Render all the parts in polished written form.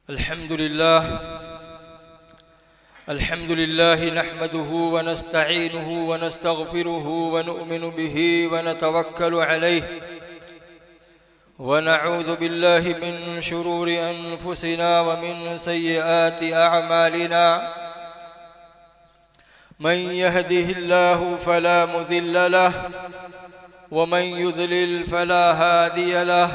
अल्हम्दुलिल्लाह नहमदुहु व नस्तईनुहु व नस्तगफिरुहु व नु'मिनु बिही व नतवक्कलु अलैहि व नऊज़ु बिल्लाहि मिन शुरूरि अनफुसिना व मिन सय्यिआति अअमालिना मन यहदिहिल्लाहु फला मुज़िल्ल लहु व मन युज़लिल फला हादिय लहु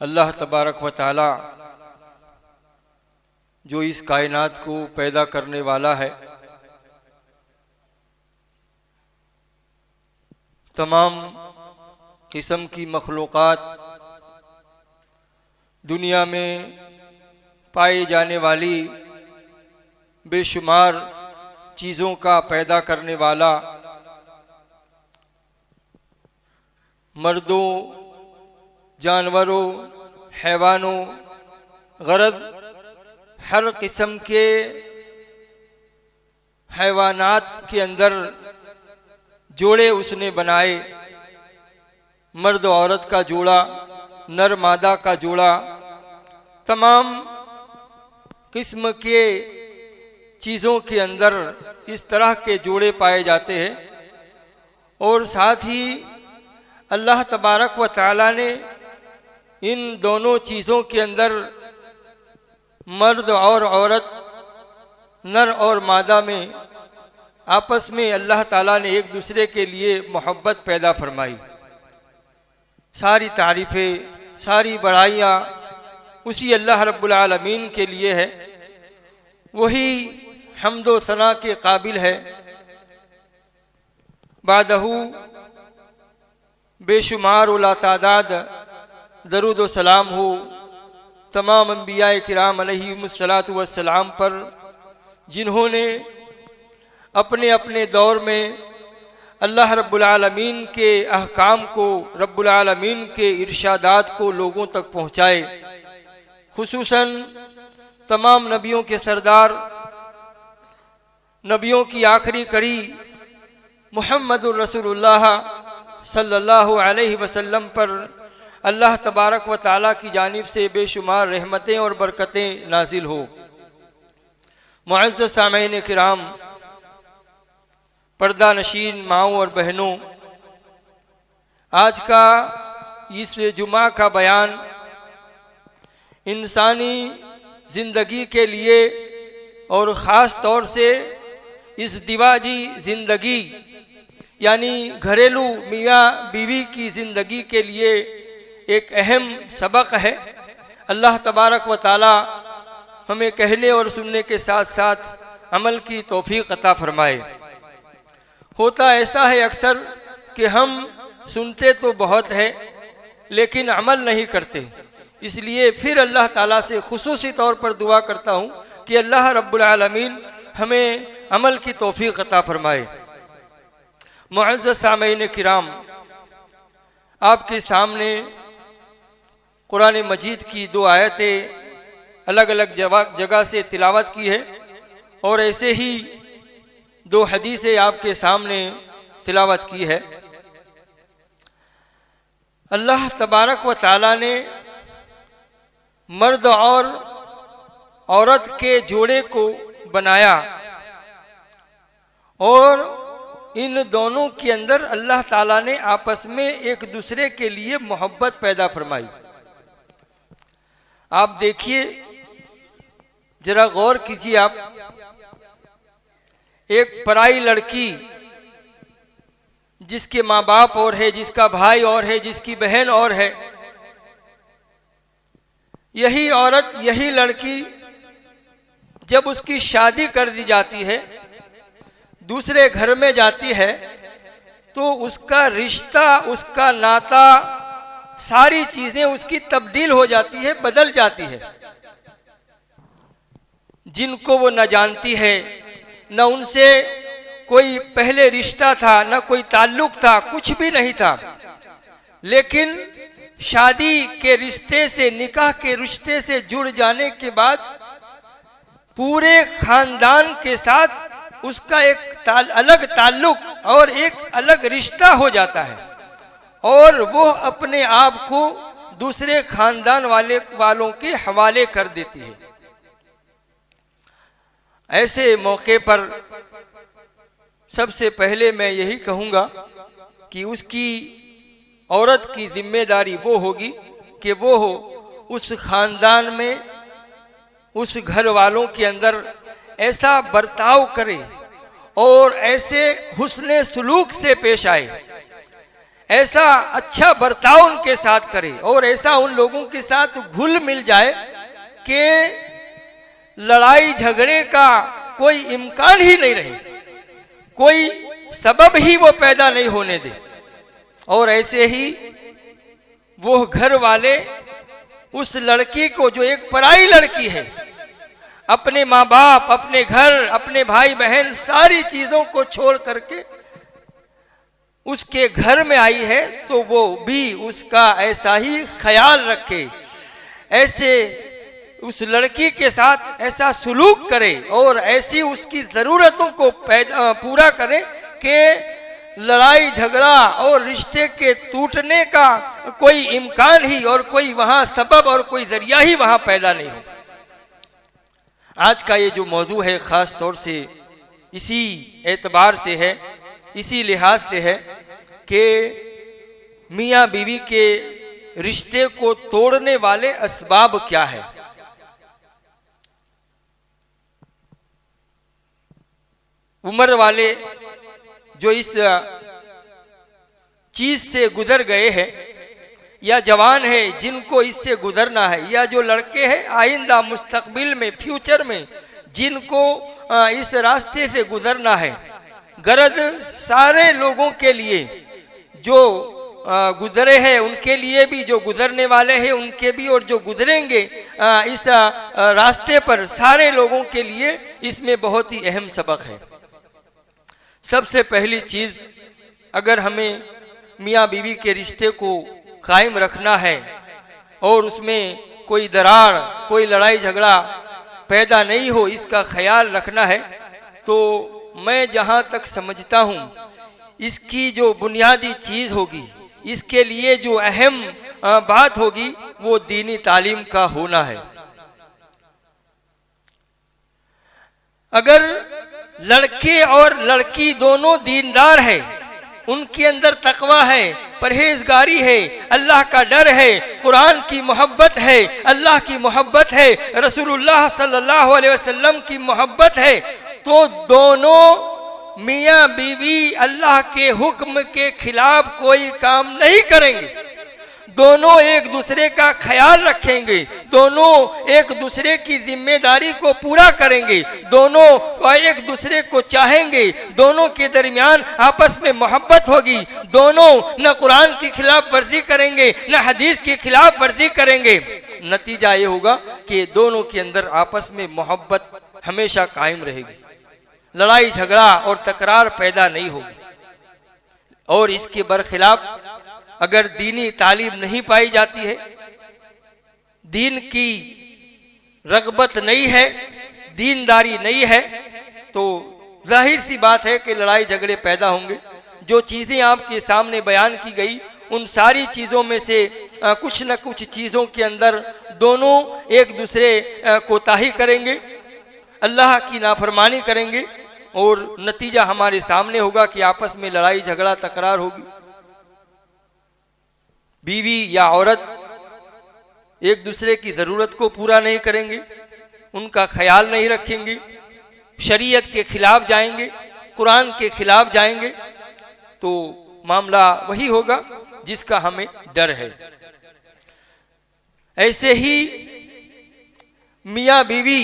अल्लाह तबारक व तआला जो इस कायनात को पैदा करने वाला है, तमाम किस्म की मखलूक़ात दुनिया में पाए जाने वाली बेशुमार चीज़ों का पैदा करने वाला, मर्दों, जानवरों, हैवानों, गरज हर किस्म के हैवानात के अंदर जोड़े उसने बनाए। मर्द औरत का जोड़ा, नर मादा का जोड़ा, तमाम किस्म के चीज़ों के अंदर इस तरह के जोड़े पाए जाते हैं। और साथ ही अल्लाह तबारक व तआला ने इन दोनों चीज़ों के अंदर मर्द और औरत, नर और मादा में आपस में अल्लाह ताला ने एक दूसरे के लिए मोहब्बत पैदा फरमाई। सारी तारीफ़ें, सारी बड़ाइयाँ उसी अल्लाह रब्बुल आलमीन के लिए है। वही हम्दो सना के काबिल है। बादहू बेशुमार उला तादाद दरूद व सलाम हो तमाम अंबिया किराम अलैहिमुस्सलातु वस्सलाम पर, जिन्होंने अपने अपने दौर में अल्लाह रब्बुल आलमीन के अहकाम को, रब्बुल आलमीन के इरशादात को लोगों तक पहुँचाए। खुसूसन तमाम नबियों के सरदार, नबियों की आखिरी कड़ी मुहम्मदुर रसूलुल्लाह सल्लल्लाहु अलैहि वसल्लम पर अल्लाह तबारक व तआला की जानिब से बेशुमार रहमतें और बरकतें नाजिल हो। मुअज़्ज़ज़ सामईन किराम, पर्दा नशीन माओं और बहनों, आज का इस जुमा का बयान इंसानी ज़िंदगी के लिए और ख़ास तौर से इस दिवाजी ज़िंदगी यानी घरेलू मियाँ बीवी की ज़िंदगी के लिए एक अहम सबक है। अल्लाह तबारक व ताला हमें कहने और सुनने के साथ साथ अमल की तौफीक अता फरमाए। होता ऐसा है अक्सर कि हम सुनते तो बहुत है लेकिन अमल नहीं करते, इसलिए फिर अल्लाह ताला से खुसूसी तौर पर दुआ करता हूँ कि अल्लाह रब्बुल आलमीन हमें अमल की तौफीक अता फरमाए। मुअज़्ज़ज़ सामीन किराम, आपके सामने कुरान मजीद की 2 आयतें अलग अलग जगह से तिलावत की है और ऐसे ही 2 हदीसें आपके सामने तिलावत की है। अल्लाह तबारक व ताला ने मर्द और औरत के जोड़े को बनाया और इन दोनों के अंदर अल्लाह ताला ने आपस में एक दूसरे के लिए मोहब्बत पैदा फरमाई। आप देखिए, जरा गौर कीजिए, आप एक पराई लड़की जिसके माँ बाप और है, जिसका भाई और है, जिसकी बहन और है, यही औरत, यही लड़की जब उसकी शादी कर दी जाती है, दूसरे घर में जाती है, तो उसका रिश्ता, उसका नाता, सारी चीजें उसकी तब्दील हो जाती है, बदल जाती है। जिनको वो न जानती है, न उनसे कोई पहले रिश्ता था, न कोई ताल्लुक था, कुछ भी नहीं था, लेकिन शादी के रिश्ते से, निकाह के रिश्ते से जुड़ जाने के बाद पूरे खानदान के साथ उसका एक अलग ताल्लुक और एक अलग रिश्ता हो जाता है और वो अपने आप को दूसरे खानदान वालों के हवाले कर देती है। ऐसे मौके पर सबसे पहले मैं यही कहूँगा कि उसकी, औरत की जिम्मेदारी वो होगी कि वो उस खानदान में, उस घर वालों के अंदर ऐसा बर्ताव करे और ऐसे हुस्ने सुलूक से पेश आए, ऐसा अच्छा बर्ताव उनके साथ करे और ऐसा उन लोगों के साथ घुल मिल जाए कि लड़ाई झगड़े का कोई इम्कान ही नहीं रहे, कोई सबब ही वो पैदा नहीं होने दे। और ऐसे ही वो घर वाले उस लड़की को, जो एक पराई लड़की है, अपने माँ बाप, अपने घर, अपने भाई बहन, सारी चीजों को छोड़ करके उसके घर में आई है, तो वो भी उसका ऐसा ही ख्याल रखे, ऐसे उस लड़की के साथ ऐसा सुलूक करे और ऐसी उसकी जरूरतों को पूरा करे कि लड़ाई झगड़ा और रिश्ते के टूटने का कोई इम्कान ही और कोई वहां सबब और कोई जरिया ही वहां पैदा नहीं हो। आज का ये जो मौजू है खास तौर से इसी एतबार से है, इसी लिहाज से है कि मियाँ बीवी के रिश्ते को तोड़ने वाले असबाब क्या है। उम्र वाले जो इस चीज से गुजर गए हैं, या जवान है जिनको इससे गुजरना है, या जो लड़के हैं आइंदा मुस्तकबिल में, फ्यूचर में जिनको इस रास्ते से गुजरना है, गरज सारे लोगों के लिए, जो गुजरे हैं उनके लिए भी, जो गुजरने वाले हैं उनके भी, और जो गुजरेंगे इस रास्ते पर, सारे लोगों के लिए इसमें बहुत ही अहम सबक है। सबसे पहली चीज, अगर हमें मियाँ बीवी के रिश्ते को कायम रखना है और उसमें कोई दरार, कोई लड़ाई झगड़ा पैदा नहीं हो, इसका ख्याल रखना है, तो मैं जहाँ तक समझता हूँ इसकी जो बुनियादी चीज होगी, इसके लिए जो अहम बात होगी, वो दीनी तालीम का होना है। अगर लड़के और लड़की दोनों दीनदार है, उनके अंदर तकवा है, परहेजगारी है, अल्लाह का डर है, कुरान की मोहब्बत है, अल्लाह की मोहब्बत है, रसूलुल्लाह सल्लल्लाहु अलैहि वसल्लम की मोहब्बत है, तो दोनों मियाँ बीवी अल्लाह के हुक्म के खिलाफ कोई काम नहीं करेंगे। दोनों एक दूसरे का ख्याल रखेंगे, दोनों एक दूसरे की जिम्मेदारी को पूरा करेंगे, दोनों एक दूसरे को चाहेंगे, दोनों के दरमियान आपस में मोहब्बत होगी, दोनों न कुरान की खिलाफ वर्जी करेंगे न हदीस की खिलाफ वर्जी करेंगे। नतीजा ये होगा कि दोनों के अंदर आपस में मोहब्बत हमेशा कायम रहेगी, लड़ाई झगड़ा और तकरार पैदा नहीं होगी। और इसके बरखिलाफ अगर दीनी तालीम नहीं पाई जाती है, दीन की रगबत नहीं है, दीनदारी नहीं है, तो जाहिर सी बात है कि लड़ाई झगड़े पैदा होंगे। जो चीज़ें आपके सामने बयान की गई उन सारी चीज़ों में से कुछ न कुछ चीज़ों के अंदर दोनों एक दूसरे कोताही करेंगे, अल्लाह की नाफरमानी करेंगे और नतीजा हमारे सामने होगा कि आपस में लड़ाई झगड़ा तकरार होगी। बीवी या औरत एक दूसरे की ज़रूरत को पूरा नहीं करेंगे, उनका ख्याल नहीं रखेंगे, शरीयत के खिलाफ जाएंगे, कुरान के खिलाफ जाएंगे, तो मामला वही होगा जिसका हमें डर है। ऐसे ही मियाँ बीवी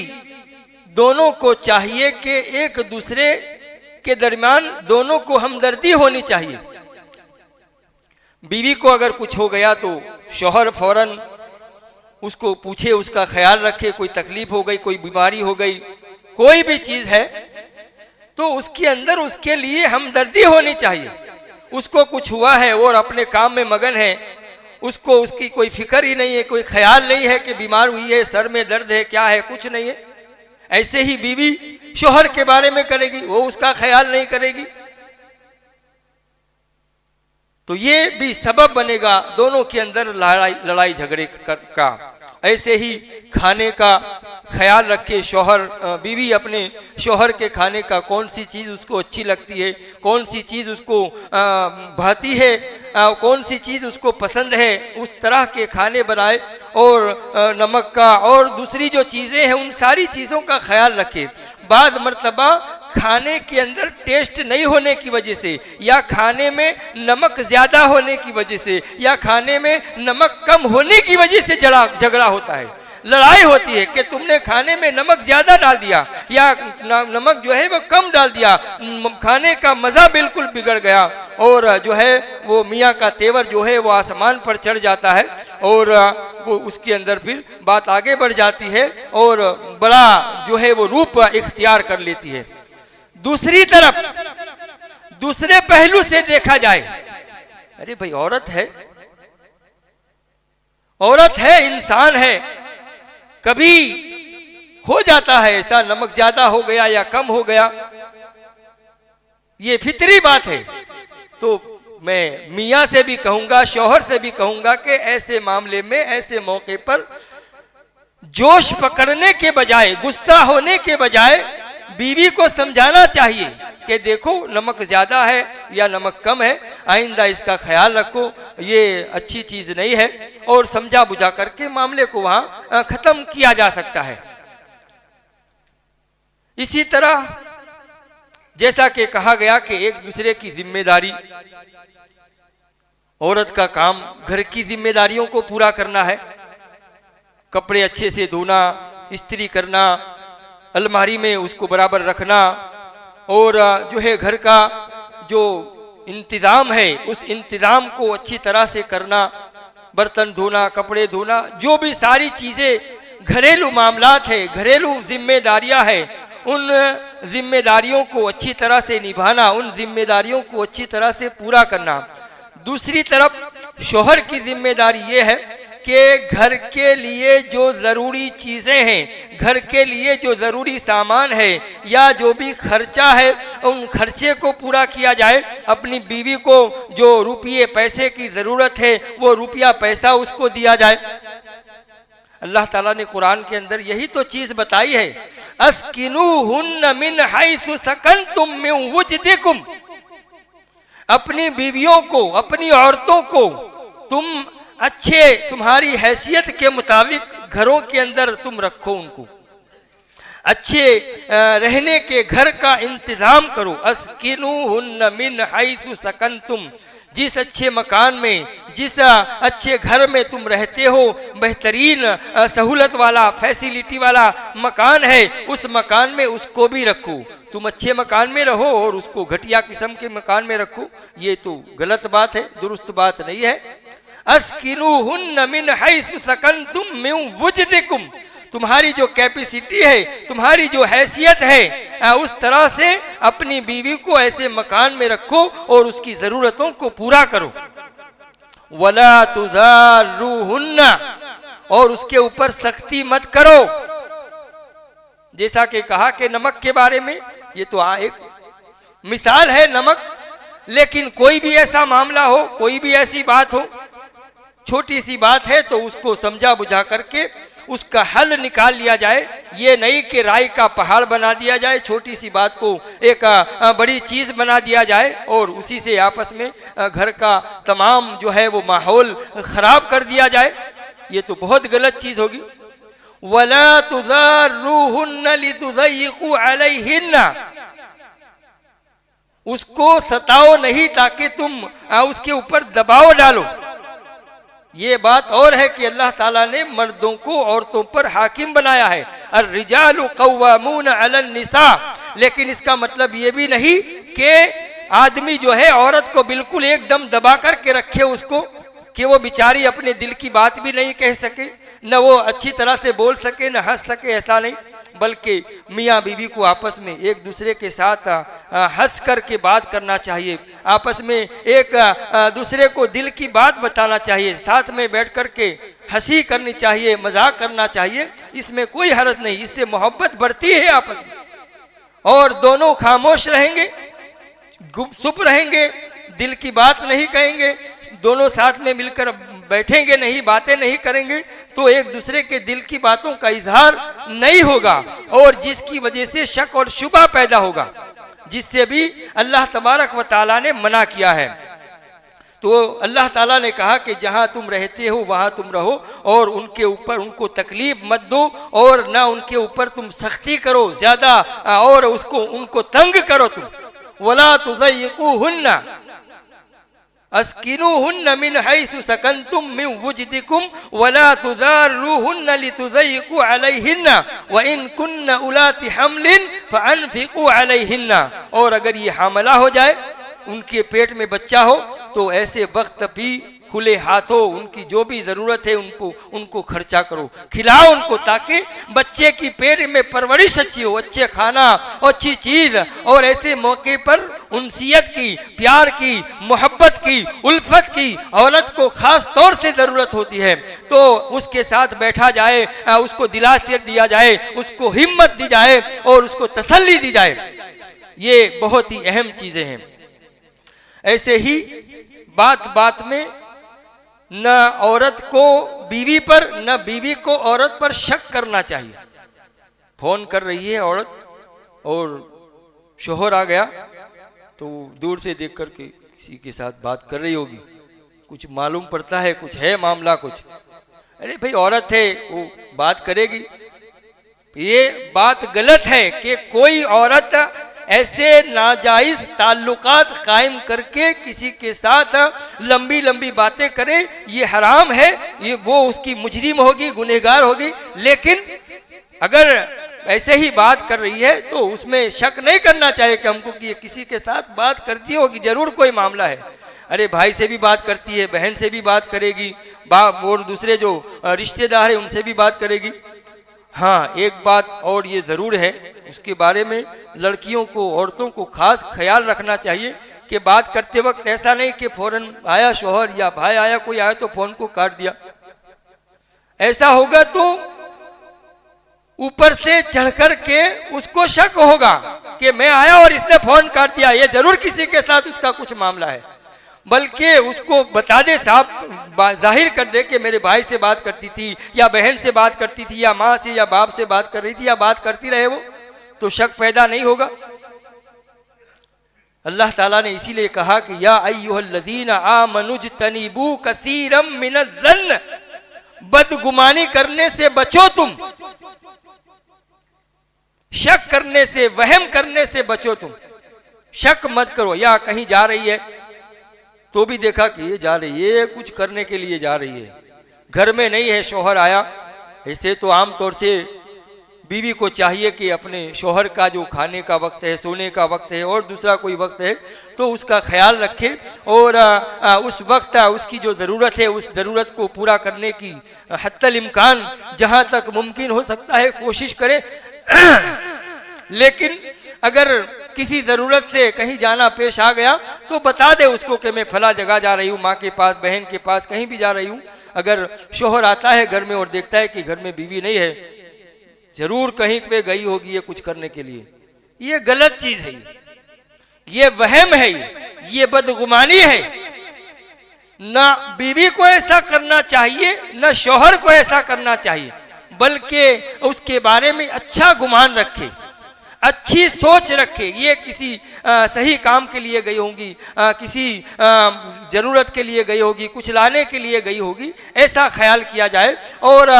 दोनों को चाहिए कि एक दूसरे के दरमियान दोनों को हमदर्दी होनी चाहिए। बीवी को अगर कुछ हो गया तो शौहर फौरन उसको पूछे, उसका ख्याल रखे, कोई तकलीफ हो गई, कोई बीमारी हो गई, कोई भी चीज़ है तो उसके अंदर उसके लिए हमदर्दी होनी चाहिए। उसको कुछ हुआ है और अपने काम में मगन है, उसको उसकी कोई फिक्र ही नहीं है, कोई ख्याल नहीं है कि बीमार हुई है, सर में दर्द है, क्या है, कुछ नहीं है। ऐसे ही बीवी शौहर के बारे में करेगी, वो उसका ख्याल नहीं करेगी, तो ये भी सबब बनेगा दोनों के अंदर लड़ाई झगड़े का। ऐसे ही खाने का ख्याल रखे शौहर, बीवी अपने शौहर के खाने का, कौन सी चीज़ उसको अच्छी लगती है, कौन सी चीज़ उसको भाती है, कौन सी चीज़ उसको पसंद है, उस तरह के खाने बनाए और नमक का और दूसरी जो चीज़ें हैं उन सारी चीज़ों का ख्याल रखे। बाद मर्तबा खाने के अंदर टेस्ट नहीं होने की वजह से या खाने में नमक ज़्यादा होने की वजह से या खाने में नमक कम होने की वजह से झगड़ा होता है, लड़ाई होती है कि तुमने खाने में नमक ज़्यादा डाल दिया या नमक जो है वो कम डाल दिया, खाने का मज़ा बिल्कुल बिगड़ गया और जो है वो मियाँ का तेवर जो है वो आसमान पर चढ़ जाता है और वो उसके अंदर फिर बात आगे बढ़ जाती है और बड़ा जो है वो रूप इख्तियार कर लेती है। दूसरी तरफ दूसरे पहलू से देखा जाए, अरे भाई औरत है, इंसान है, कभी हो जाता है ऐसा, नमक ज्यादा हो गया या कम हो गया, ये फितरी बात है। तो मैं मियाँ से भी कहूंगा, शौहर से भी कहूंगा कि ऐसे मामले में, ऐसे मौके पर जोश पकड़ने के बजाय, गुस्सा होने के बजाय बीवी को समझाना चाहिए कि देखो नमक ज़्यादा है या नमक कम है, आइंदा इसका ख्याल रखो, ये अच्छी चीज़ नहीं है, और समझा बुझा करके मामले को वहाँ ख़त्म किया जा सकता है। इसी तरह जैसा कि कहा गया कि एक दूसरे की जिम्मेदारी, औरत का काम घर की जिम्मेदारियों को पूरा करना है, कपड़े अच्छे से धोना, इस्त्री करना, अलमारी में उसको बराबर रखना और जो है घर का जो इंतज़ाम है उस इंतज़ाम को अच्छी तरह से करना, बर्तन धोना, कपड़े धोना, जो भी सारी चीज़ें घरेलू मामलात है, घरेलू जिम्मेदारियां है, उन जिम्मेदारियों को अच्छी तरह से निभाना, उन जिम्मेदारियों को अच्छी तरह से पूरा करना। दूसरी तरफ शौहर की जिम्मेदारी ये है कि घर के लिए जो ज़रूरी चीज़ें हैं, घर के लिए जो ज़रूरी सामान है या जो भी खर्चा है उन खर्चे को पूरा किया जाए। अपनी बीवी को जो रुपये पैसे की ज़रूरत है वो रुपया पैसा उसको दिया जाए। अल्लाह ताला ने कुरान के अंदर यही तो चीज़ बताई है, अस्किनूहुन्ना मिन हैसु सकनतुम मिन वुजदिकुम, अपनी बीवियों को, अपनी औरतों को तुम अच्छे, तुम्हारी हैसियत के मुताबिक घरों के अंदर तुम रखो, उनको अच्छे रहने के घर का इंतजाम करो। अस्किनूहुन्ना मिन हैसु सकनतुम, जिस अच्छे मकान में, जिस अच्छे घर में तुम रहते हो, बेहतरीन सहूलत वाला, फैसिलिटी वाला मकान है, उस मकान में उसको भी रखो। तुम अच्छे मकान में रहो और उसको घटिया किस्म के मकान में रखो, ये तो गलत बात है, दुरुस्त बात नहीं है। अस्किनूहुन्ना मिन हैसु सकनतुम मिन वुजदिकुम, तुम्हारी जो कैपेसिटी है, तुम्हारी जो हैसियत है, उस तरह से अपनी बीवी को ऐसे मकान में रखो और उसकी जरूरतों को पूरा करो। वला तुजारुहुन्ना, और उसके ऊपर सख्ती मत करो। जैसा कि कहा कि नमक के बारे में, ये तो एक मिसाल है नमक, लेकिन कोई भी ऐसा मामला हो, कोई भी ऐसी बात हो, छोटी सी बात है तो उसको समझा बुझा करके उसका हल निकाल लिया जाए। ये नहीं कि राई का पहाड़ बना दिया जाए, छोटी सी बात को एक बड़ी चीज बना दिया जाए और उसी से आपस में घर का तमाम जो है वो माहौल खराब कर दिया जाए, ये तो बहुत गलत चीज होगी। वला तुज़ारुहुन्ना लितुज़य्यिक़ू अलैहिन्ना, उसको सताओ नहीं ताकि तुम उसके ऊपर दबाव डालो। ये बात और है कि अल्लाह ताला ने मर्दों को औरतों पर हाकिम बनाया है, अर्रिजालु क़व्वामून अलन निसा, लेकिन इसका मतलब ये भी नहीं कि आदमी जो है औरत को बिल्कुल एकदम दबा करके रखे उसको, कि वो बेचारी अपने दिल की बात भी नहीं कह सके, न वो अच्छी तरह से बोल सके, न हंस सके, ऐसा नहीं, बल्कि मियाँ बीवी को आपस में एक दूसरे के साथ हंस कर के बात करना चाहिए, आपस में एक दूसरे को दिल की बात बताना चाहिए, साथ में बैठ कर के हंसी करनी चाहिए, मजाक करना चाहिए, इसमें कोई हर्ज नहीं, इससे मोहब्बत बढ़ती है आपस में। और दोनों खामोश रहेंगे, गुपसुप रहेंगे, दिल की बात नहीं कहेंगे, दोनों साथ में मिलकर बैठेंगे नहीं, बातें नहीं करेंगे, तो एक दूसरे के दिल की बातों का इजहार नहीं होगा और जिसकी वजह से शक और शुबा पैदा होगा, जिससे भी अल्लाह तबारक व ताला ने मना किया है। तो अल्लाह ताला ने कहा कि जहां तुम रहते हो वहां तुम रहो और उनके ऊपर उनको तकलीफ मत दो और ना उनके ऊपर तुम सख्ती करो ज्यादा और उसको उनको तंग करो तुम। वला तुज़य्यिक़ूहुन्ना अस्किनूहुन्ना मिन हैसु सकनतुम मिन वुजदिकुम वला तुज़ारुहुन्ना लितुज़य्यिक़ू अलैहिन्ना व इन कुन्ना उलाति हम्लिन फअन्फिक़ू अलैहिन्ना, और अगर ये हामला हो जाए, उनके पेट में बच्चा हो, तो ऐसे वक्त भी खुले हाथों उनकी जो भी जरूरत है उनको खर्चा करो, खिलाओ उनको, ताकि बच्चे की पेट में परवरिश अच्छी हो, अच्छे खाना, अच्छी चीज, और ऐसे मौके पर उनसियत की, प्यार की, मोहब्बत की, उल्फत की औरत को खास तौर से जरूरत होती है, तो उसके साथ बैठा जाए, उसको दिलासा दिया जाए, उसको हिम्मत दी जाए और उसको तसल्ली दी जाए। ये बहुत ही अहम चीजें हैं। ऐसे ही बात बात में न औरत को बीवी पर, न बीवी को औरत पर शक करना चाहिए। फोन कर रही है औरत और शोहर आ गया, तो दूर से देख करके किसी के साथ बात कर रही होगी, कुछ मालूम पड़ता है कुछ है मामला कुछ, अरे भाई औरत है वो बात करेगी। ये बात गलत है कि कोई औरत ऐसे नाजायज ताल्लुकात कायम करके किसी के साथ लंबी लंबी बातें करे, ये हराम है, ये वो उसकी मुजरिम होगी, गुनहगार होगी। लेकिन अगर ऐसे ही बात कर रही है तो उसमें शक नहीं करना चाहिए कि हमको कि किसी के साथ बात करती होगी, जरूर कोई मामला है। अरे भाई से भी बात करती है, बहन से भी बात करेगी, बाप और दूसरे जो रिश्तेदार है उनसे भी बात करेगी। हाँ, एक बात और ये जरूर है, उसके बारे में लड़कियों को, औरतों को खास ख्याल रखना चाहिए कि बात करते वक्त ऐसा नहीं कि फौरन आया शोहर या भाई आया, कोई आया तो फोन को काट दिया। ऐसा होगा तो ऊपर से चढ़कर के उसको शक होगा कि मैं आया और इसने फोन काट दिया, ये जरूर किसी के साथ उसका कुछ मामला है। बल्कि उसको बता दे, साहब जाहिर कर दे कि मेरे भाई से बात करती थी या बहन से बात करती थी या माँ से या बाप से बात कर रही थी या बात करती रहे वो, तो शक पैदा नहीं होगा। अल्लाह ताला ने इसीलिए कहा कि या अय्युहल्लज़ीना आमनुज्तनिबू कसीरम मिनज़्ज़न्न, बदगुमानी करने से बचो तुम, शक करने से, वहम करने से बचो तुम, शक मत करो। या कहीं जा रही है तो भी देखा कि ये जा रही है, कुछ करने के लिए जा रही है, घर में नहीं है, शौहर आया। ऐसे तो आमतौर से बीवी को चाहिए कि अपने शौहर का जो खाने का वक्त है, सोने का वक्त है और दूसरा कोई वक्त है तो उसका ख्याल रखे और उस वक्त उसकी जो ज़रूरत है उस ज़रूरत को पूरा करने की हत्तल इम्कान जहाँ तक मुमकिन हो सकता है कोशिश करे। लेकिन अगर किसी ज़रूरत से कहीं जाना पेश आ गया तो बता दे उसको कि मैं फला जगह जा रही हूँ, माँ के पास, बहन के पास, कहीं भी जा रही हूँ। अगर शौहर आता है घर में और देखता है कि घर में बीवी नहीं है, जरूर कहीं पे गई होगी ये कुछ करने के लिए, ये गलत चीज है, ये वहम है, ये बदगुमानी है। ना बीवी को ऐसा करना चाहिए, ना शौहर को ऐसा करना चाहिए, बल्कि उसके बारे में अच्छा गुमान रखे, अच्छी सोच रखे। ये किसी सही काम के लिए गई होंगी, किसी ज़रूरत के लिए गई होगी, कुछ लाने के लिए गई होगी, ऐसा ख्याल किया जाए और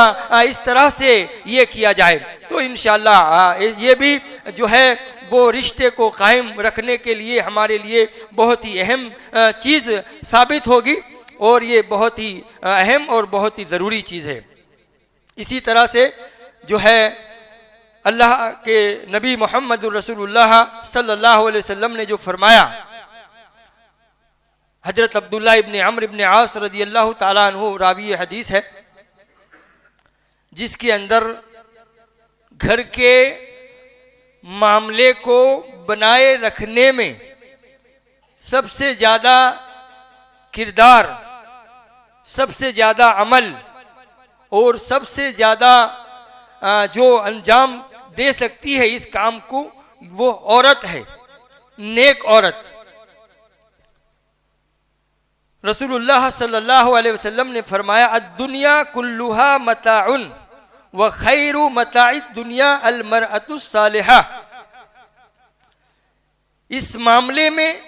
इस तरह से ये किया जाए तो इंशाअल्लाह ये भी जो है वो रिश्ते को कायम रखने के लिए हमारे लिए बहुत ही अहम चीज़ साबित होगी और ये बहुत ही अहम और बहुत ही ज़रूरी चीज़ है। इसी तरह से जो है अल्लाह के नबी मोहम्मद रसूलुल्लाह सल्लल्लाहु अलैहि वसल्लम ने जो फरमाया, हजरत अब्दुल्ला इब्न अम्र इब्न आस रज़ी अल्लाह ताला अन्हु रावी हदीस है, जिसके अंदर घर के मामले को बनाए रखने में सबसे ज़्यादा किरदार, सबसे ज़्यादा अमल और सबसे ज़्यादा जो अंजाम दे सकती है इस काम को, वो औरत है, नेक औरत। रसूलुल्लाह सल्लल्लाहु अलैहि वसल्लम ने फरमाया, अद्दुनिया कुल्लुहा मताउन व खैरु मताइद दुनिया अल मरअतु सालिहा। इस मामले में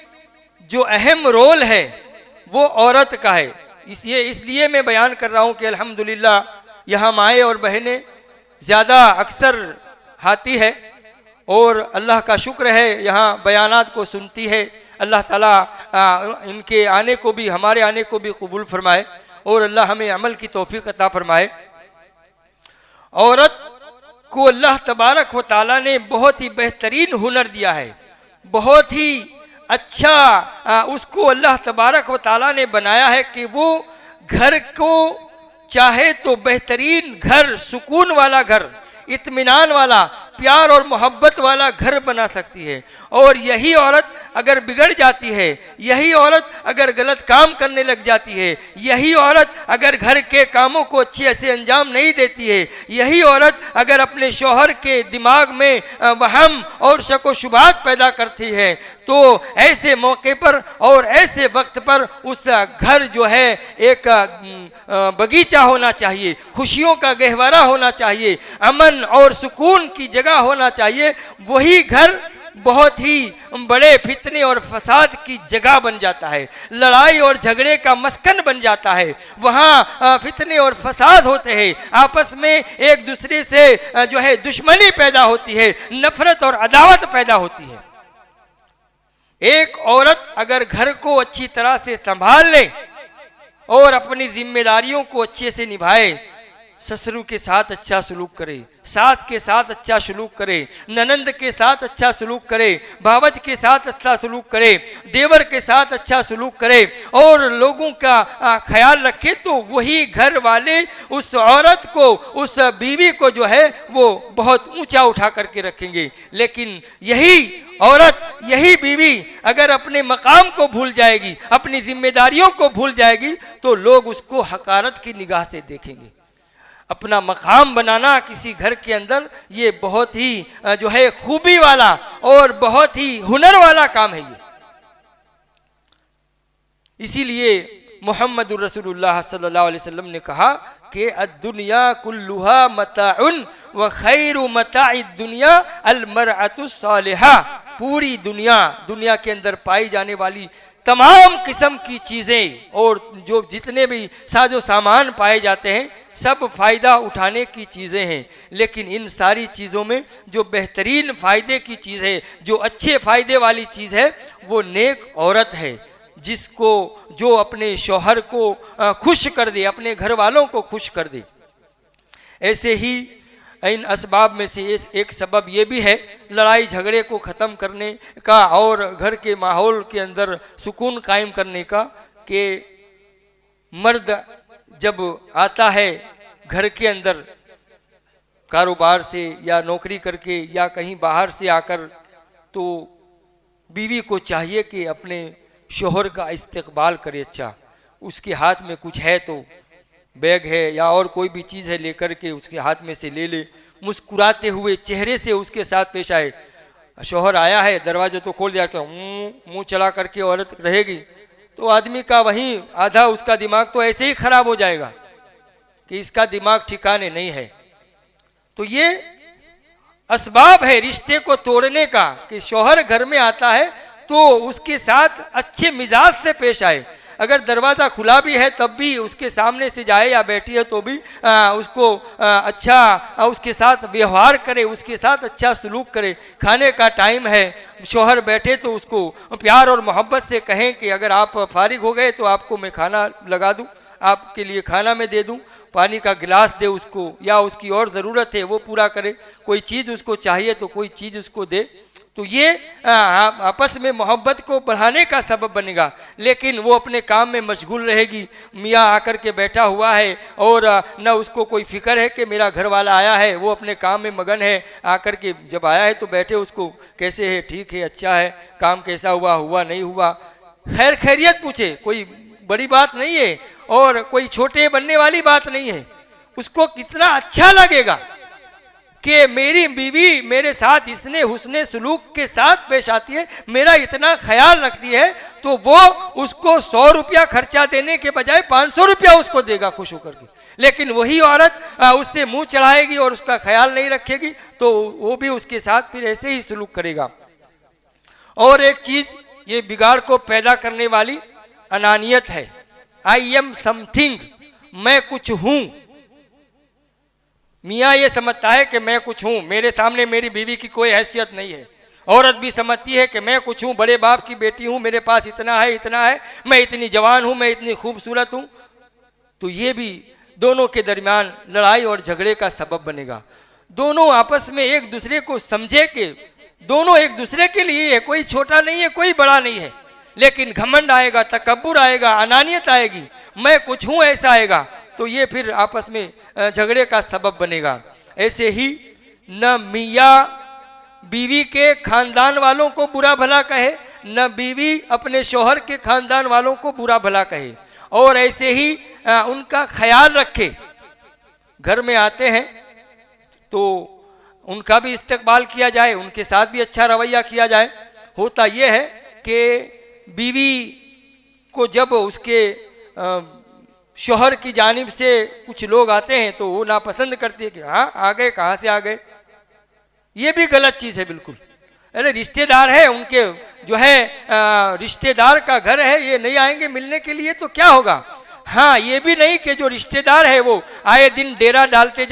जो अहम रोल है वो औरत का है। इसलिए मैं बयान कर रहा हूँ कि अल्हम्दुलिल्लाह यहाँ माएँ और बहनें ज़्यादा अक्सर आती है और अल्लाह का शुक्र है यहाँ बयानात को सुनती है। अल्लाह ताला इनके आने को भी, हमारे आने को भी कबूल फरमाए और अल्लाह हमें अमल की तौफीक अता फरमाए। औरत को अल्लाह तबारक व ताला ने बहुत ही बेहतरीन हुनर दिया है, बहुत ही अच्छा उसको अल्लाह तबारक व ताला ने बनाया है कि वो घर को चाहे तो बेहतरीन घर, सुकून वाला घर, इत्मीनान वाला, प्यार और मोहब्बत वाला घर बना सकती है। और यही औरत अगर बिगड़ जाती है, यही औरत अगर गलत काम करने लग जाती है, यही औरत अगर घर के कामों को अच्छे से अंजाम नहीं देती है, यही औरत अगर अपने शौहर के दिमाग में वहम और शक व शुबहात पैदा करती है, तो ऐसे मौके पर और ऐसे वक्त पर उस घर जो है एक बगीचा होना चाहिए, खुशियों का गहवारा होना चाहिए, अमन और सुकून की जगह होना चाहिए। वही घर बहुत ही बड़े फितने और फसाद की जगह बन जाता है, लड़ाई और झगड़े का मस्कन बन जाता है। वहाँ फितने और फसाद होते हैं, आपस में एक दूसरे से जो है दुश्मनी पैदा होती है, नफरत और अदावत पैदा होती है। एक औरत अगर घर को अच्छी तरह से संभाल ले और अपनी जिम्मेदारियों को अच्छे से निभाए, ससुर के साथ अच्छा सलूक करे, सास के साथ अच्छा सलूक करे, ननंद के साथ अच्छा सलूक करे, भावज के साथ अच्छा सलूक करे, देवर के साथ अच्छा सलूक करे और लोगों का ख्याल रखे, तो वही घर वाले उस औरत को, उस बीवी को जो है वो बहुत ऊंचा उठा करके रखेंगे। लेकिन यही औरत, यही बीवी अगर अपने मकाम को भूल जाएगी, अपनी जिम्मेदारियों को भूल जाएगी, तो लोग उसको हकारत की निगाह से देखेंगे। अपना मकाम बनाना किसी घर के अंदर ये बहुत ही जो है खूबी वाला और बहुत ही हुनर वाला काम है ये। इसीलिए मोहम्मद रसूलुल्लाह सल्लल्लाहु अलैहि वसल्लम ने कहा कि अद्दुनिया कुल्लुहा मताउन व खैरु मताइद दुनिया अल मरअतु सालिहा। पूरी दुनिया के अंदर पाई जाने वाली तमाम किस्म की चीज़ें और जो जितने भी साजो सामान पाए जाते हैं सब फ़ायदा उठाने की चीज़ें हैं, लेकिन इन सारी चीज़ों में जो बेहतरीन फ़ायदे की चीज़ है, जो अच्छे फ़ायदे वाली चीज़ है, वो नेक औरत है, जिसको जो अपने शौहर को खुश कर दे, अपने घर वालों को खुश कर दे। ऐसे ही इन असबाब में से एक सबब ये भी है लड़ाई झगड़े को ख़त्म करने का और घर के माहौल के अंदर सुकून कायम करने का, कि मर्द जब आता है घर के अंदर कारोबार से या नौकरी करके या कहीं बाहर से आकर, तो बीवी को चाहिए कि अपने शौहर का इस्तकबाल करे। अच्छा, उसके हाथ में कुछ है तो बैग है या और कोई भी चीज़ है लेकर के उसके हाथ में से ले ले, मुस्कुराते हुए चेहरे से उसके साथ पेश आए। शौहर आया है, दरवाजा तो खोल दिया, मुंह चला करके औरत रहेगी तो आदमी का वहीं आधा उसका दिमाग तो ऐसे ही खराब हो जाएगा कि इसका दिमाग ठिकाने नहीं है। तो ये असबाब है रिश्ते को तोड़ने का कि शौहर घर में आता है तो उसके साथ अच्छे मिजाज से पेश आए। अगर दरवाज़ा खुला भी है तब भी उसके सामने से जाए या बैठी है तो भी उसको अच्छा उसके साथ व्यवहार करे, उसके साथ अच्छा सलूक करे। खाने का टाइम है, शौहर बैठे तो उसको प्यार और मोहब्बत से कहें कि अगर आप फारिग हो गए तो आपको मैं खाना लगा दूं, आपके लिए खाना मैं दे दूं, पानी का गिलास दे उसको, या उसकी और ज़रूरत है वो पूरा करे, कोई चीज़ उसको चाहिए तो कोई चीज़ उसको दे। तो ये आपस में मोहब्बत को बढ़ाने का सबब बनेगा। लेकिन वो अपने काम में मशगूल रहेगी, मियाँ आकर के बैठा हुआ है और न उसको कोई फिक्र है कि मेरा घर वाला आया है, वो अपने काम में मगन है। आकर के जब आया है तो बैठे उसको कैसे है, ठीक है, अच्छा है, काम कैसा हुआ, हुआ नहीं हुआ, खैर खैरियत पूछे, कोई बड़ी बात नहीं है और कोई छोटे बनने वाली बात नहीं है। उसको कितना अच्छा लगेगा कि मेरी बीवी मेरे साथ इसने हुस्ने सलूक के साथ पेश आती है, मेरा इतना ख्याल रखती है, तो वो उसको 100 रुपया खर्चा देने के बजाय 500 रुपया उसको देगा खुश होकर के। लेकिन वही औरत उससे मुंह चढ़ाएगी और उसका ख्याल नहीं रखेगी तो वो भी उसके साथ फिर ऐसे ही सलूक करेगा। और एक चीज़ ये बिगाड़ को पैदा करने वाली अनानियत है। आई एम समथिंग, मैं कुछ हूँ। मियाँ ये समझता है कि मैं कुछ हूँ, मेरे सामने मेरी बीवी की कोई हैसियत नहीं है। औरत भी समझती है कि मैं कुछ हूँ, बड़े बाप की बेटी हूँ, मेरे पास इतना है, मैं इतनी जवान हूँ, मैं इतनी खूबसूरत हूँ। तो ये भी दोनों के दरमियान लड़ाई और झगड़े का सबब बनेगा। दोनों आपस में एक दूसरे को समझे कि दोनों एक दूसरे के लिए है, कोई छोटा नहीं है, कोई बड़ा नहीं है। लेकिन घमंड आएगा, तकब्बुर आएगा, अनानियत आएगी, मैं कुछ हूँ ऐसा आएगा, तो ये फिर आपस में झगड़े का सबब बनेगा। ऐसे ही न मियाँ बीवी के खानदान वालों को बुरा भला कहे, न बीवी अपने शौहर के खानदान वालों को बुरा भला कहे, और ऐसे ही उनका ख्याल रखे। घर में आते हैं तो उनका भी इस्तकबाल किया जाए, उनके साथ भी अच्छा रवैया किया जाए। होता यह है कि बीवी को जब उसके शौहर की जानिब से कुछ लोग आते हैं तो वो नापसंद करती है कि हाँ आ गए, कहाँ से आ गए। ये भी गलत चीज़ है बिल्कुल। अरे रिश्तेदार है, उनके जो है रिश्तेदार का घर है, ये नहीं आएंगे मिलने के लिए तो क्या होगा। हाँ, ये भी नहीं कि जो रिश्तेदार है वो आए दिन डेरा डालते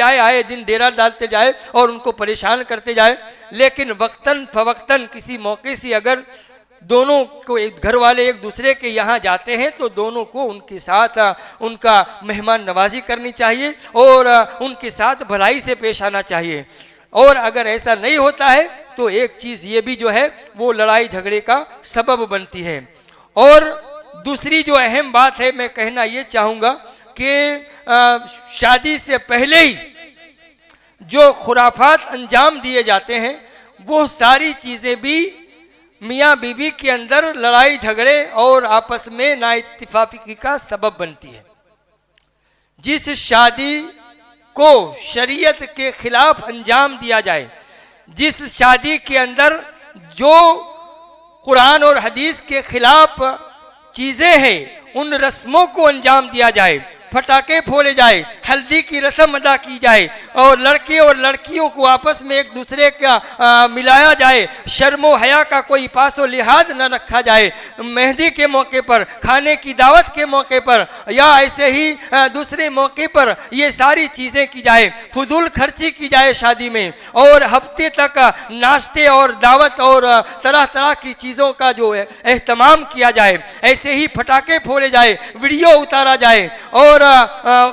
जाए और उनको परेशान करते जाए। लेकिन वक्तन फवक्तन किसी मौके से अगर दोनों को घर वाले एक दूसरे के यहाँ जाते हैं तो दोनों को उनके साथ उनका मेहमान नवाजी करनी चाहिए और उनके साथ भलाई से पेश आना चाहिए। और अगर ऐसा नहीं होता है तो एक चीज़ ये भी जो है वो लड़ाई झगड़े का सबब बनती है। और दूसरी जो अहम बात है, मैं कहना ये चाहूँगा कि शादी से पहले ही जो खुराफात अंजाम दिए जाते हैं वो सारी चीज़ें भी मियाँ बीवी के अंदर लड़ाई झगड़े और आपस में नाइत्तिफाकी का सबब बनती है। जिस शादी को शरीयत के खिलाफ अंजाम दिया जाए, जिस शादी के अंदर जो कुरान और हदीस के खिलाफ चीज़ें हैं उन रस्मों को अंजाम दिया जाए, फटाके फोड़े जाए, हल्दी की रस्म अदा की जाए और लड़के और लड़कियों को आपस में एक दूसरे का मिलाया जाए, शर्मो हया का कोई पासो लिहाज न रखा जाए, मेहंदी के मौके पर, खाने की दावत के मौके पर या ऐसे ही दूसरे मौके पर ये सारी चीज़ें की जाए, फजूल खर्ची की जाए शादी में, और हफ्ते तक नाश्ते और दावत और तरह तरह की चीज़ों का जो है एहतमाम किया जाए, ऐसे ही फटाके फोड़े जाए, वीडियो उतारा जाए और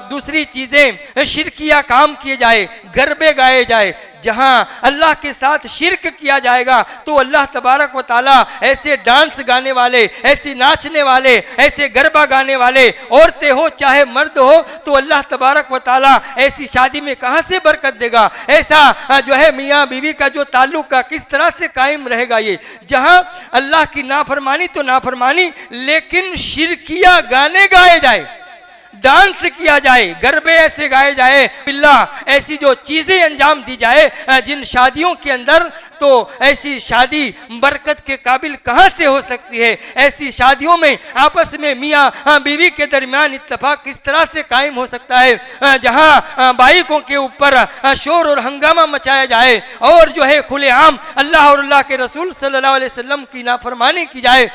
दूसरी चीज़ें शिरकिया काम किए जाए, गरबे गाए जाए। जहां अल्लाह के साथ शिरक किया जाएगा तो अल्लाह तबारक व ताला ऐसे डांस गाने वाले, ऐसे नाचने वाले, ऐसे गरबा गाने वाले औरतें हो चाहे मर्द हो, तो अल्लाह तबारक व ताला ऐसी शादी में कहां से बरकत देगा? ऐसा जो है मियाँ बीवी का जो ताल्लुक का किस तरह से कायम रहेगा? ये जहां अल्लाह की नाफरमानी तो नाफरमानी, लेकिन शिरकिया गाने गाए जाए, डांस किया जाए, गरबे ऐसे गाए जाए, बिल्लाह ऐसी जो चीजें अंजाम दी जाए जिन शादियों के अंदर, तो ऐसी शादी बरकत के काबिल कहां से हो सकती है? ऐसी शादियों में आपस में मियाँ बीवी के दरमियान इत्तेफाक किस तरह से कायम हो सकता है? जहां बाइकों के ऊपर शोर और हंगामा मचाया जाए और जो है खुलेआम अल्लाह और अल्लाह के रसूल सल्लल्लाहु अलैहि वसल्लम की नाफरमानी की जाए,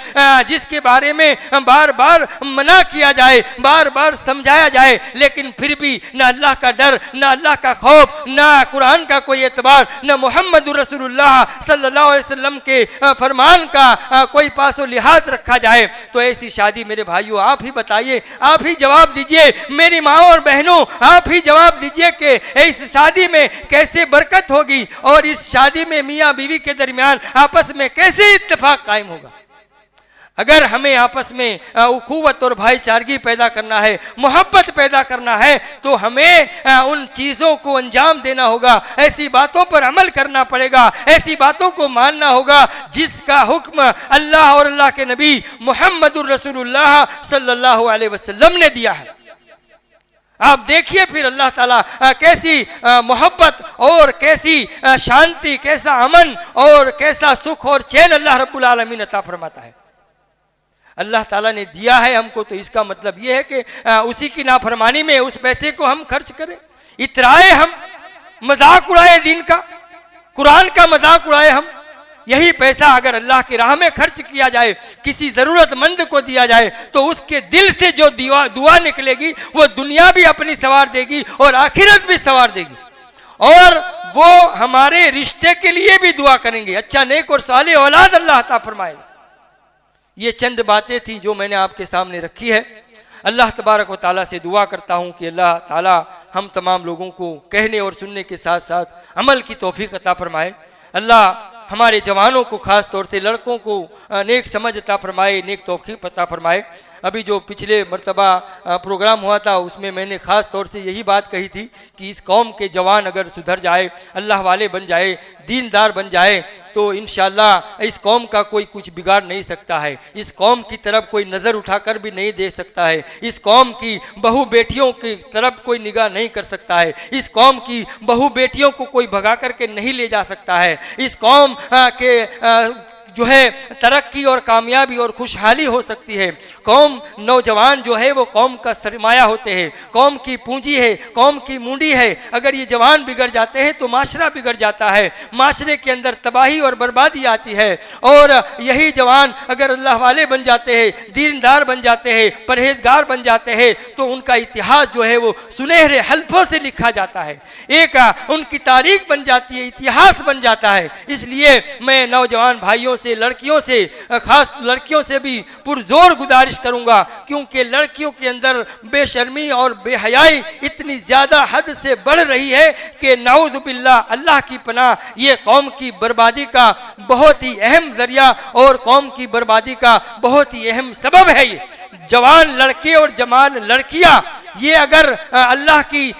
जिसके बारे में बार बार मना किया जाए, बार बार समझाया जाए, लेकिन फिर भी न अल्लाह का डर, न अल्लाह का खौफ, न कुरान का कोई एतबार, न मोहम्मद रसूलुल्लाह सल्लल्लाहु अलैहि वसल्लम के फरमान का कोई पासो लिहाज रखा जाए, तो ऐसी शादी मेरे भाइयों आप ही बताइए, आप ही जवाब दीजिए, मेरी माँ और बहनों आप ही जवाब दीजिए कि इस शादी में कैसे बरकत होगी और इस शादी में मियाँ बीवी के दरमियान आपस में कैसे इत्तेफाक कायम होगा? अगर हमें आपस में उखुवत और भाईचारगी पैदा करना है, मोहब्बत पैदा करना है, तो हमें उन चीज़ों को अंजाम देना होगा, ऐसी बातों पर अमल करना पड़ेगा, ऐसी बातों को मानना होगा जिसका हुक्म अल्लाह और अल्लाह के नबी मुहम्मदुर रसूलुल्लाह सल्लल्लाहु अलैहि वसल्लम ने दिया है। आप देखिए फिर अल्लाह ताला कैसी मोहब्बत और कैसी शांति, कैसा अमन और कैसा सुख और चैन अल्लाह रब्बुल आलमीन अता फरमाता है। अल्लाह ताला ने दिया है हमको, तो इसका मतलब ये है कि उसी की नाफरमानी में उस पैसे को हम खर्च करें, इतराए हम, मजाक उड़ाए दीन का, कुरान का मजाक उड़ाए हम। यही पैसा अगर अल्लाह की राह में खर्च किया जाए, किसी जरूरतमंद को दिया जाए, तो उसके दिल से जो दुआ निकलेगी वो दुनिया भी अपनी संवार देगी और आखिरत भी संवार देगी, और वो हमारे रिश्ते के लिए भी दुआ करेंगे, अच्छा नेक और सालेह औलाद अल्लाह अता फरमाएगा। ये चंद बातें थी जो मैंने आपके सामने रखी है। अल्लाह तबारक व ताला से दुआ करता हूँ कि अल्लाह ताला हम तमाम लोगों को कहने और सुनने के साथ साथ अमल की तौफीक अता फरमाए। अल्लाह हमारे जवानों को, ख़ास तौर से लड़कों को नेक समझ अता फरमाए, नेक तौफीक अता फरमाए। अभी जो पिछले मरतबा प्रोग्राम हुआ था उसमें मैंने ख़ास तौर से यही बात कही थी कि इस कौम के जवान अगर सुधर जाए, अल्लाह वाले बन जाए, दीनदार बन जाए, तो इंशाअल्लाह इस कौम का कोई कुछ बिगाड़ नहीं सकता है, इस कौम की तरफ कोई नज़र उठाकर भी नहीं देख सकता है, इस कौम की बहू बेटियों की तरफ कोई निगाह नहीं कर सकता है, इस कौम की बहू बेटियों को कोई भगा करके नहीं ले जा सकता है, इस कौम के जो है तरक्की और कामयाबी और खुशहाली हो सकती है। कौम नौजवान जो है वो कौम का सरमाया होते हैं, कौम की पूंजी है, कौम की मुंडी है। अगर ये जवान बिगड़ जाते हैं तो माशरा बिगड़ जाता है, माशरे के अंदर तबाही और बर्बादी आती है। और यही जवान अगर अल्लाह वाले बन जाते हैं, दीनदार बन जाते हैं, परहेजगार बन जाते हैं, तो उनका इतिहास जो है वो सुनहरे हल्फों से लिखा जाता है, एक उनकी तारीख बन जाती है, इतिहास बन जाता है। इसलिए मैं नौजवान भाइयों से, लड़कियों से, खास लड़कियों से भी पुरजोर गुजारिश करूंगा, क्योंकि लड़कियों के अंदर बेशर्मी और बेहयाई इतनी ज्यादा हद से बढ़ रही है कि नाउज़ बिल्लाह, अल्लाह की पनाह, ये कौम की बर्बादी का बहुत ही अहम जरिया और कौम की बर्बादी का बहुत ही अहम सबब है। ये जवान लड़के और जवान लड़कियां ये अगर अल्लाह की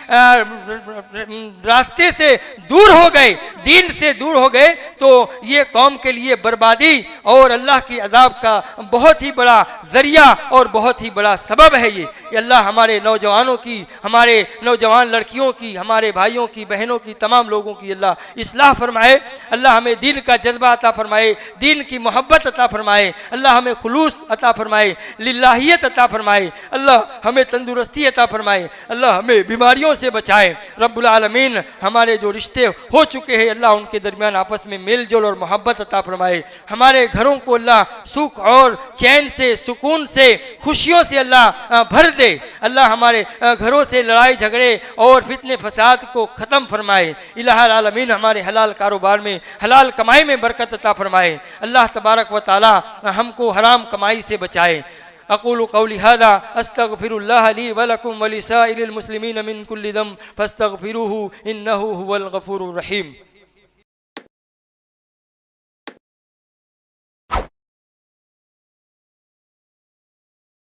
रास्ते से दूर हो गए, दीन से दूर हो गए, तो ये कौम के लिए बर्बादी और अल्लाह की अजाब का बहुत ही बड़ा जरिया और बहुत ही बड़ा सबब है। ये अल्लाह हमारे नौजवानों की, हमारे नौजवान लड़कियों की, हमारे भाइयों की, बहनों की, तमाम लोगों की अल्लाह इस्लाह फरमाए। अल्लाह हमें दीन का जज्बा अता फरमाए, दीन की मोहब्बत अता फरमाए। अल्लाह हमें खुलूस अता फरमाए, लिल्लाहियत अता फरमाए। अल्लाह हमें तंदुरुस्ती अता फरमाए, अल्लाह हमें बीमारियों से बचाए। रब्बुल आलमीन हमारे जो रिश्ते हो चुके हैं अल्लाह उनके दरमियान आपस में मेल जोल और मोहब्बत अता फरमाए। हमारे घरों को अल्लाह सुख और चैन से, सुकून से, खुशियों से अल्लाह भर दे। अल्लाह हमारे घरों से लड़ाई झगड़े और फितने फसाद को ख़त्म फरमाए। इलाहुल आलमीन हमारे हलाल कारोबार में, हलाल कमाई में बरकत अता फरमाए। अल्लाह तबारक व तआला हमको हराम कमाई से बचाए। अक़ूलु क़ौली हाज़ा अस्तग़फ़िरुल्लाह ली व लकुम व लिसाइरिल मुस्लिमीन मिन कुल्लि ज़ंब फस्तग़फ़िरूहु इन्नहु हुवल गफ़ूरुर रहीम।